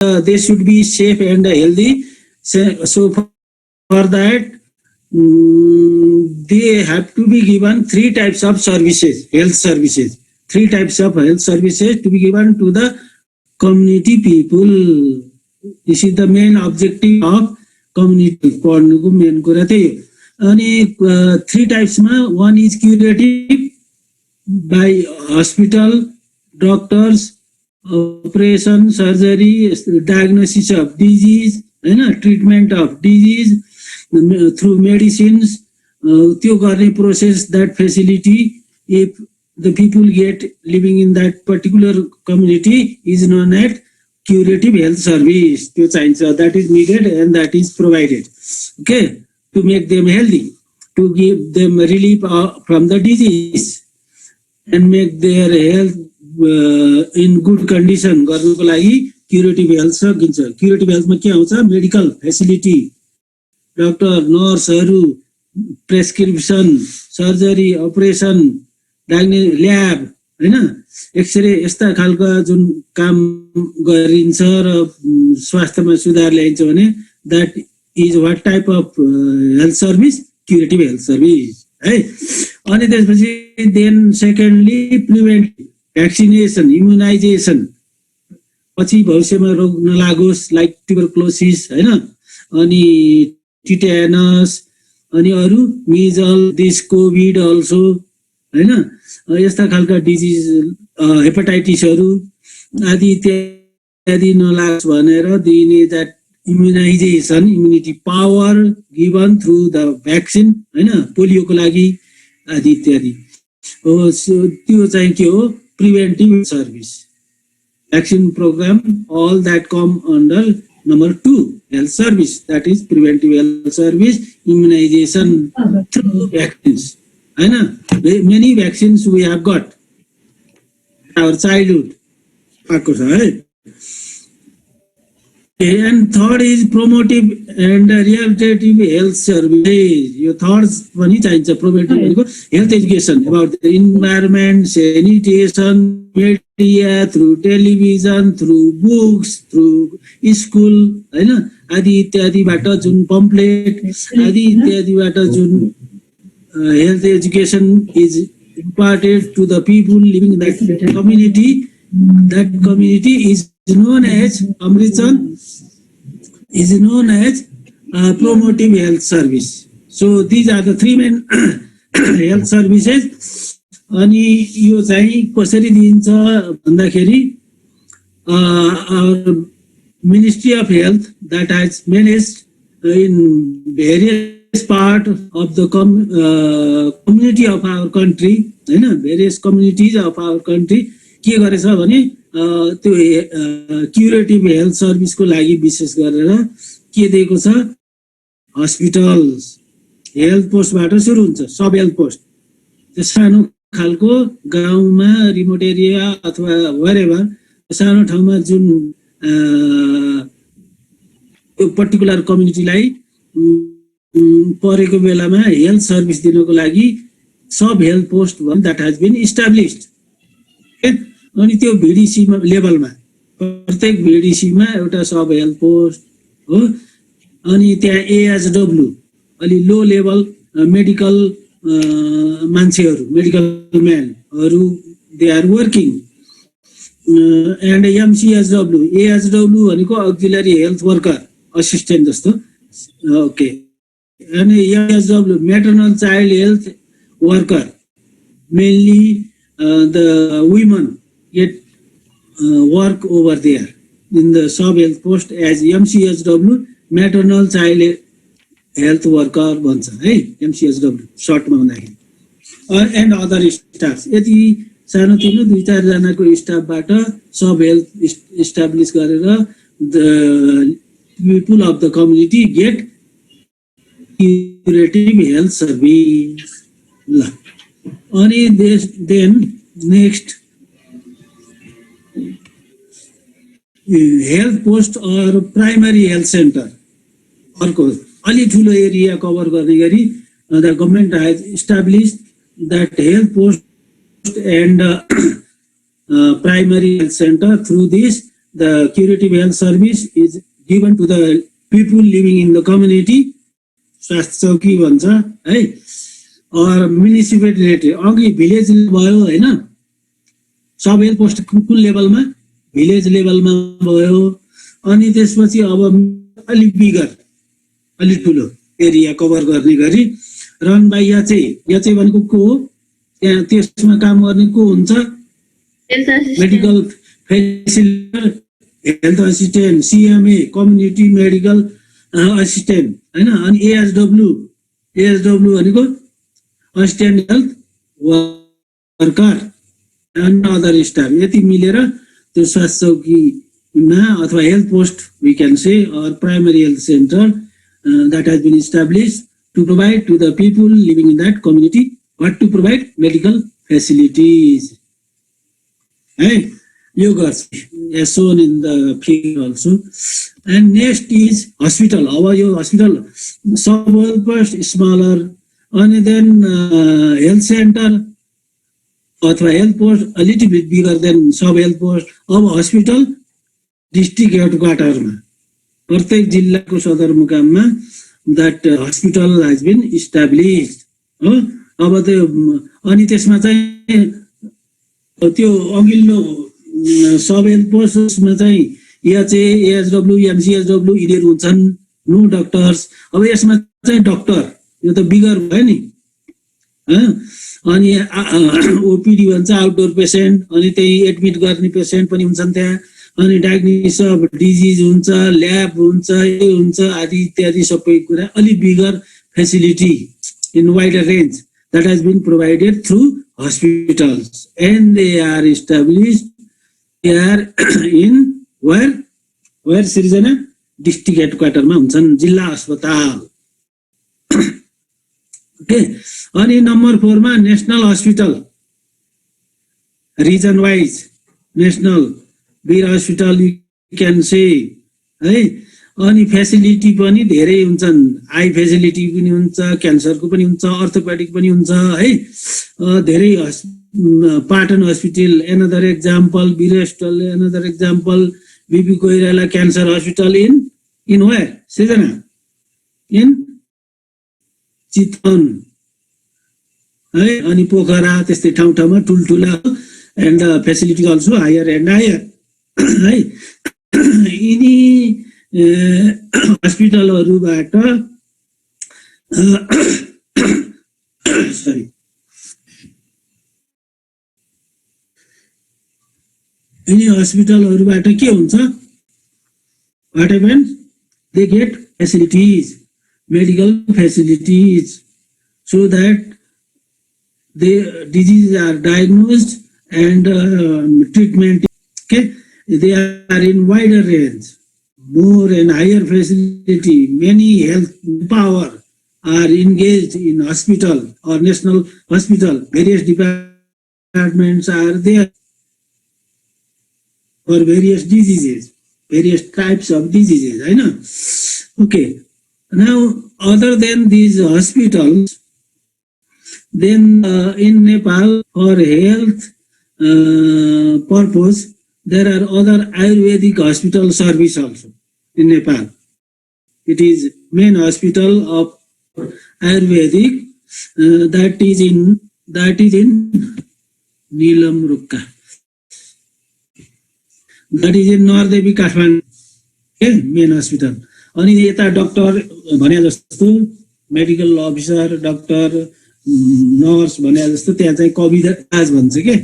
they should be safe and healthy. So for that, they have to be given 3 types of services, health services. 3 types of health services to be given to the community people. This is the main objective of community. पढ्नुको main कुरा त्यही हो. अनि 3 types मा, one is curative by hospital, doctors, operation, surgery, diagnosis of disease, treatment of disease through medicines. त्यो गर्ने process, that facility, if the people get living in that particular community, is known as curative health service. त्यो चाहिन्छ, that is needed and that is provided, okay, to make them healthy, to give them relief from the disease and make their health in good condition. गर्नुको लागि curative health सकिन्छ. curative health मा के आउँछ? Medical facility, doctor, नर्सहरू, prescription, surgery, operation, lab, हैन, x-ray, यस्ता खालका जुन काम गरिन्छ र स्वास्थ्यमा सुधार ल्याइन्छ भने that is what type of health service? Curative health service, है. अनि त्यसपछि then secondly preventive, vaccination, immunization, पछि भविष्यमा रोग नलागोस्, लाइक ट्युबरक्लोसिस, हैन, अनि टिटेनस, अनि अरु मिजल, दिस कोभिड अल्सो, हैन, यस्ता खालका डिजिज, हेपाटाइटिसहरु आदि इत्यादि नलागोस् भनेर दिने that immunization, immunity power given through the vaccine, हैन, पोलियोको लागि आदि इत्यादि. त्यो चाहिँ के हो? Preventive service, vaccine program, all that come under number 2, health service, that is preventive health service, immunization through vaccines, हैन. Many vaccines we have got our childhood पाएको छ, है. And third is promotive and rehabilitative health services. यो third पनि चाहिन्छ. promotive भनेको health education about the environment, sanitation, media, through television, through books, through school, हैन, आदि इत्यादिबाट जुन पम्पलेट आदि इत्यादिबाट जुन health education is imparted to the people living in that community. That community is known as Amritsar, is known as promotive health service. So these are the 3 main health services. अनि यो चाहिँ कसरी दिन्छ भन्दाखेरि our Ministry of Health that has managed in various part of the community of our country, हैन, various communities of our country के गरेछ भने त्यो क्युरेटिभ हेल्थ सर्भिसको लागि विशेष गरेर के दिएको छ? हस्पिटल्स, हेल्थ पोस्टबाट सुरु हुन्छ. सब हेल्थ पोस्ट, त्यो सानो खालको गाउँमा, रिमोट एरिया अथवा wherever, सानो ठाउँमा जुन त्यो पर्टिकुलर कम्युनिटीलाई परेको बेलामा हेल्थ सर्भिस दिनको लागि sub health post that has been established. अनि त्यो भिडिसी लेभलमा, प्रत्येक भिडिसीमा एउटा सब हेल्थ पोस्ट हो. अनि त्यहाँ एएचडब्ल्यू, अलि लो लेभल मेडिकल मान्छेहरू, मेडिकल म्यानहरू, they are working. And MCHW, AHW भनेको अक्जिलरी हेल्थ वर्कर, असिस्टेन्ट जस्तो, ओके. अनि AHW maternal child health worker, mainly the women get work over there in the sub health post as MCHW, maternal child health worker भन्छ, है, MCHW short मा भन्दाखेरि. and other staffs, यति सानोतिनो 2-4 जनाको स्टाफबाट सब health establish गरेर the people of the community get curative health service. ल, अनि then next हेल्थ पोस्ट और प्राइमरी हेल्थ सेन्टर, अर्को अलि ठुलो एरिया कभर गर्ने गरी the government has established that health post and primary health centre. Through this the curative health service is given to the people living in the community. स्वास्थ्य चौकी भन्छ है, or municipality अघि भिलेज भयो हैन, सब health post कुन लेभलमा, village लेभलमा भयो, अनि त्यसपछि अब अलि बिगर अलि ठुलो एरिया कभर गर्ने गरी रन बाइ याचे भनेको को हो, त्यहाँ त्यसमा काम गर्ने को हुन्छ, medical facilitator, health assistant, CMA community medical assistant हैन, अनि एएसडब्ल्यू भनेको assistant health worker and other staff. यति मिलेर त्यो स्वास्थ्य चौकीमा अथवा health post we can say or primary health center that has been established to provide to the people living in that community what to provide medical facilities. Hey, you got as shown in the figure also. And next is hospital. Our your hospital sub smaller, and then health center अथवा health post a little bit bigger than sub health post. अब hospital district हेडक्वार्टरमा प्रत्येक जिल्लाको सदरमुकाममा that hospital has been established. हो, अब त्यो अनि त्यसमा चाहिँ त्यो अघिल्लो सब हेल्थ पोस्टमा चाहिँ एचए, एएसडब्ल्यू, एमसीएसडब्ल्यू यिनीहरू हुन्छन्, नो डक्टर्स. अब यसमा चाहिँ डक्टर, यो त बिगर भयो नि. अनि ओपीडी भन्छ, आउटडोर पेसेन्ट, अनि त्यही एडमिट गर्ने पेसेन्ट पनि हुन्छन् त्यहाँ, अनि डायग्नोसिस अफ डिजिज हुन्छ, ल्याब हुन्छ, यो हुन्छ आदि इत्यादि सबै कुरा अलि bigger facility in wider range that has been provided through hospitals, and they are established here in where Sirijana district headquarters ma huन्छन्, जिल्ला अस्पताल. Okay, अनि नम्बर 4 मा national hospital, region wise national Bir hospital you can say है. अनि facility पनि धेरै हुन्छन्, आई फेसिलिटी पनि हुन्छ, क्यान्सरको पनि हुन्छ, अर्थोपेडिक पनि हुन्छ है. धेरै पाटन हस्पिटल एनदर एक्जाम्पल, वीरेस्टल another example, BP Koirala cancer hospital in where Srijana in Chitwan है. अनि पोखरा त्यस्तै ठाउँ ठाउँमा ठुल्ठुला and facility also higher and higher है. यिनी हस्पिटलहरुबाट सरी यिनी हस्पिटलहरुबाट के हुन्छ, what happens, they get facilities, medical facilities, so that the diseases are diagnosed and treatment. Okay, they are in wider range, more and higher facility. Many health power are engaged in hospital or national hospital. Various departments are there for various diseases, various types of diseases. I know. Okay. Now, other than these hospitals, then in Nepal for health purpose, there are other Ayurvedic hospital service also in Nepal. It is main hospital of Ayurvedic that is in Neelam Rukka. That is in North Devi Kathmandu. Okay, main hospital. अनि यता doctor भने जस्तो medical officer, doctor, nurse भने जस्तो त्यहाँ चाहिँ कविराज भन्छ के,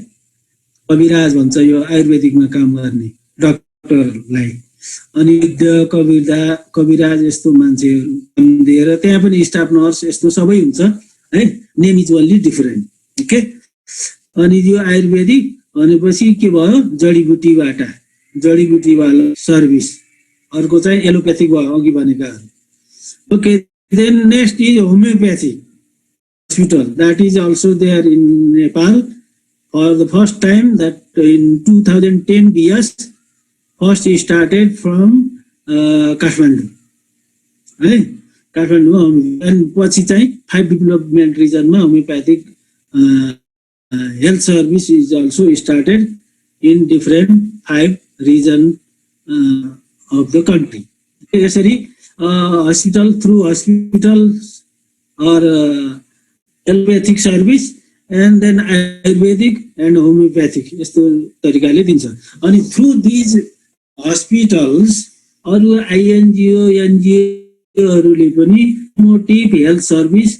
कविराज भन्छ यो आयुर्वेदिकमा काम गर्ने डाक्टरलाई. अनि कविराज यस्तो मान्छेहरू दिएर त्यहाँ पनि स्टाफ नर्स यस्तो सबै हुन्छ है. Name is only different. Okay, अनि यो आयुर्वेदिक भनेपछि के भयो, जडीबुटीवाला सर्भिस. अर्को चाहिँ एलोप्याथिक भयो अघि भनेकाहरू. Okay, then next is homeopathy hospital, that is also there in Nepal for the first time. That in 2010 BS first started from Kathmandu है, काठमाडौँमा. एन्ड पछि चाहिँ 5 डेभलपमेन्ट रिजनमा homeopathic health service is also started in different 5 region of the country. यसरी hospital through hospitals or allopathic service and then Ayurvedic and homeopathic यस्तो तरिकाले दिन्छ अनि through these hospitals अरु INGO NGO हरूले पनि मोटिभ हेल्थ सर्भिस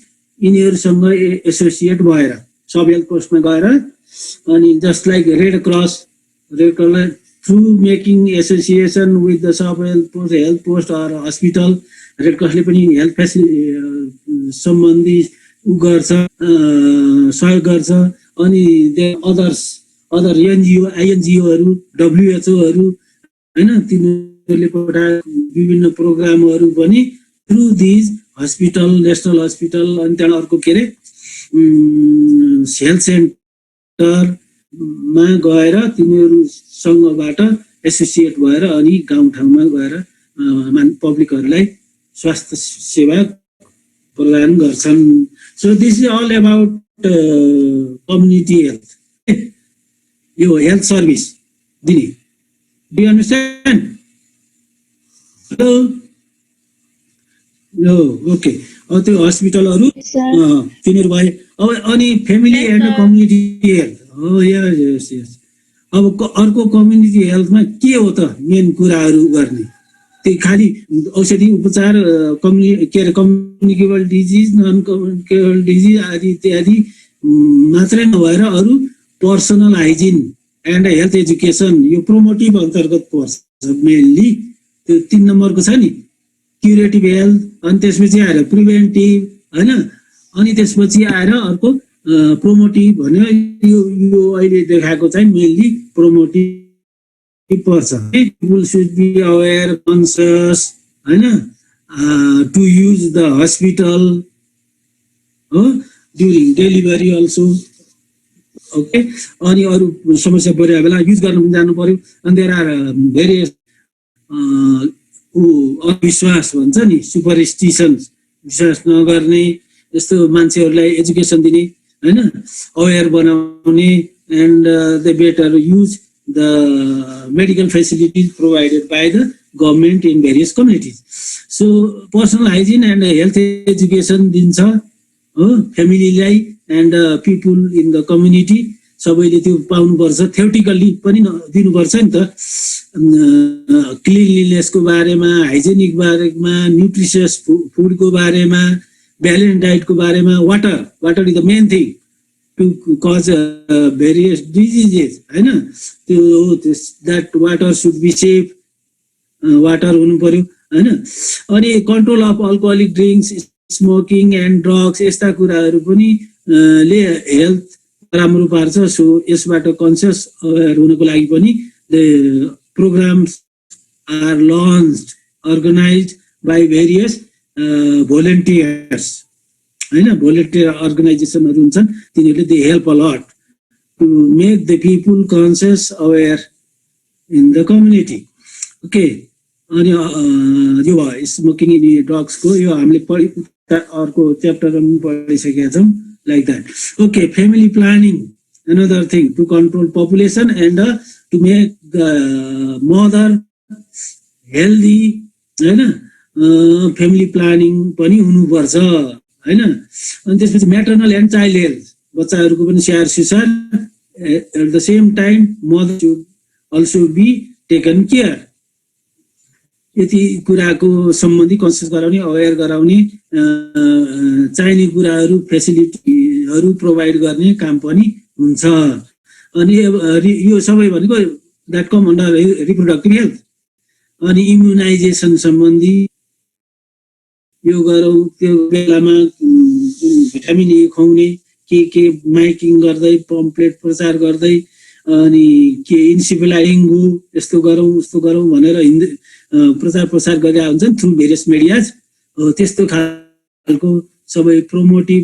यिनीहरुसँग एसोसिएट भएर सब health पोस्टमा गएर अनि just like red cross through making association with the sub health post or hospital red क्रसले पनि हेल्थ सम्बन्धी गर्छ सहयोग गर्छ अनि अदर एनजीओ आइएनजीओहरु डब्ल्युएचओहरु हैन तिनीहरुले पठाएको विभिन्न प्रोग्रामहरु पनि through this hospital national hospital अनि त्यहाँ अर्को के रे हेल्थ सेन्टर मा गएर तिनीहरु सँगबाट एसोसिएट भएर अनि गाउँ ठाउँमा गएर पब्लिकहरुलाई स्वास्थ्य सेवा प्रदान गर्छन् so this is all about community health यो हेल्थ सर्भिस दिने do you understand hello no okay अब त्यो हस्पिटलहरु तिनीहरु भए अब अनि फ्यामिली एन्ड कम्युनिटी हेल्थ हो यस यस अब अर्को कम्युनिटी हेल्थमा के हो त मेन कुराहरु गर्ने त्यही खाली औषधि उपचार communicable disease non communicable disease आदि इत्यादि मात्रै नभएर अरु personal hygiene and health education यो प्रोमोटिभ अन्तर्गत पर्छ मेनली त्यो 3 नम्बरको छ नि क्युरेटिभ हेल्थ अनि त्यसपछि आएर प्रिभेन्टिभ हैन अनि त्यसपछि आएर अर्को प्रोमोटिभ भन्यो यो अहिले देखाएको चाहिँ मेनली प्रोमोटिभ पर्छ पीपल शुड बी अवेयर कन्सियस हैन टु युज द हस्पिटल हो ड्युरिङ डेलिभरी अल्सो ओके अनि अरु समस्या परेको बेला युज गर्न पनि जानु पर्यो अनि देयर आर भेरियस अविश्वास भन्छ नि सुपरस्टिसन विश्वास नगर्ने यस्तो मान्छेहरुलाई एजुकेसन दिने हैन अवेयर बनाउने and the better use the medical facilities provided by the government in various communities so personal hygiene and health education दिन्छ हो फ्यामिलीलाई and people in the community सबैले त्यो पाउनुपर्छ थ्योरिटिकली पनि दिनुपर्छ नि त क्लिनलीनेसको बारेमा हाइजेनिक बारेमा न्युट्रिसियस फुडको बारेमा ब्यालेन्स डाइटको बारेमा water is the main thing to cause various diseases हैन त्यो that water should be safe water हुनु पर्यो हैन अनि control of alcoholic drinks smoking and drugs यस्ता कुराहरु पनि ले हेल्थ राम्रो पार्छ सो यसबाट कन्सियस अवेयर हुनको लागि पनि the programs are launched organized by various volunteers हैन भोलन्टियर अर्गनाइजेसनहरु हुन्छन् तिनीहरुले they help a lot to make the people conscious aware in the community okay अनि यो भयो स्मोकिङ इन ड्रग्सको यो हामीले अर्को च्याप्टरमा पढिसकेका छौं like that okay family planning another thing to control population and to make the mother healthy हैन family planning पनि हुनु पर्छ हैन अनि त्यसपछि maternal and child health बच्चाहरुको पनि स्याहार सुसार at the same time mother should also be taken care यति कुराको सम्बन्धी कन्सियस गराउने अवेयर गराउने चाहिने कुराहरु फेसिलिटीहरु प्रोवाइड गर्ने काम पनि हुन्छ अनि यो सबै भनेको that come under reproductive health अनि इम्युनाइजेसन सम्बन्धी यो गरौँ त्यो बेलामा भिटामिन ए खुवाउने के माइकिङ गर्दै पम्पलेट प्रचार गर्दै अनि के इन्सिफिलाइटिङ यस्तो गरौँ भनेर प्रचार प्रसार गरिरहेको हुन्छ थ्रु भेरियस मिडियाज त्यस्तो खालको सबै प्रोमोटिभ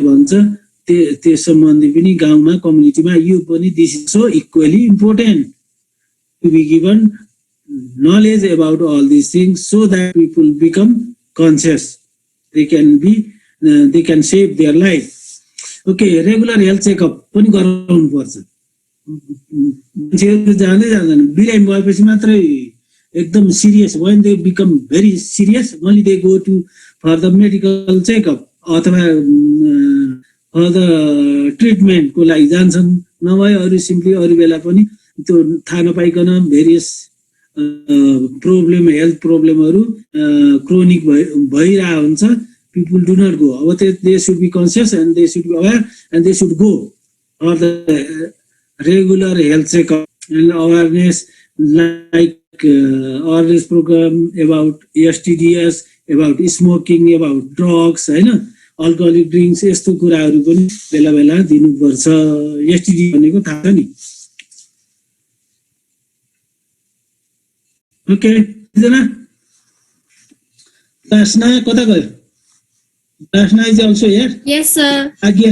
भन्छ त्यस सम्बन्धी पनि गाउँमा कम्युनिटीमा यो पनि this is so equally important to be given knowledge about all this things so that people become conscious they can save their life okay regular health checkup पनि गराउनु पर्छ मान्छेहरु जाँदैन बिरामी भएपछि मात्रै एकदम serious, when they become very serious, only they go to for the medical checkup अथवा for the treatment को लागि जान्छन्, नभए अरू सिम्पली अरू बेला पनि त्यो थाहा नपाइकन भेरियस प्रब्लम, हेल्थ प्रब्लमहरू क्रोनिक भइरहेको हुन्छ, people do not go. They should be conscious and they should be aware and they should go for the regular health checkup and awareness, like awareness program about STDs, about smoking, about drugs, हैन, alcoholic drinks, यस्तो कुराहरू पनि बेला बेला दिनुपर्छ। STD भनेको थाहा छ नि? ओके, जना दासना कता गयो? Dasana is also here? Yes, sir. आज्ञा।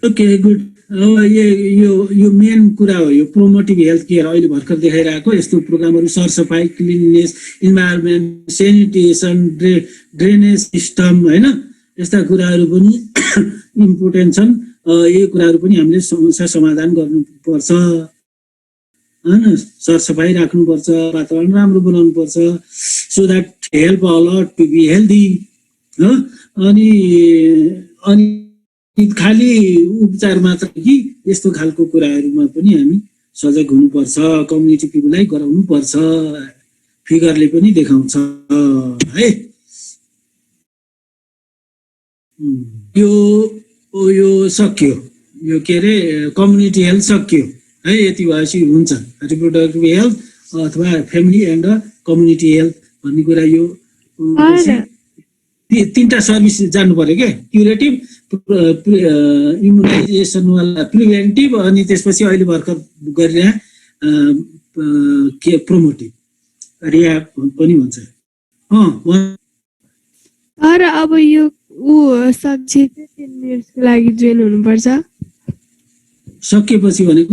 Okay, good. यो मेन कुरा हो, यो प्रोमोटिभ हेल्थ केयर अहिले भर्खर देखाइरहेको यस्तो प्रोग्रामहरू, सरसफाइ, cleanness, environment, sanitation, drainage system, हैन, यस्ता कुराहरू पनि इम्पोर्टेन्ट छन्। यो कुराहरू पनि हामीले समस्या समाधान गर्नुपर्छ, हैन, सरसफाइ राख्नुपर्छ, वातावरण राम्रो बनाउनुपर्छ, so that help all to be healthy. अनि खाली उपचार मात्र कि यस्तो खालको कुराहरूमा पनि हामी सजग हुनुपर्छ, कम्युनिटी पिपुललाई गराउनुपर्छ, फिगरले पनि देखाउँछ है। यो सक्यो, यो के अरे कम्युनिटी हेल्थ सक्यो है। यति भएपछि हुन्छ रिप्रोडक्टिभ हेल्थ अथवा फ्यामिली एन्ड कम्युनिटी हेल्थ भन्ने कुरा। यो तीनटा सर्भिस जानु पर्यो के, क्युरेटिभ, इम्युनाइजेसन वाला प्रिभेन्टिभ, अनि त्यसपछि अहिले भर्खर गरिरहे के प्रोमोटिभ, रिह्याब पनि भन्छ। तर अब यो सब्जेक्ट 10 मिनटको लागि जोइन हुनुपर्छ। सकेपछि भनेको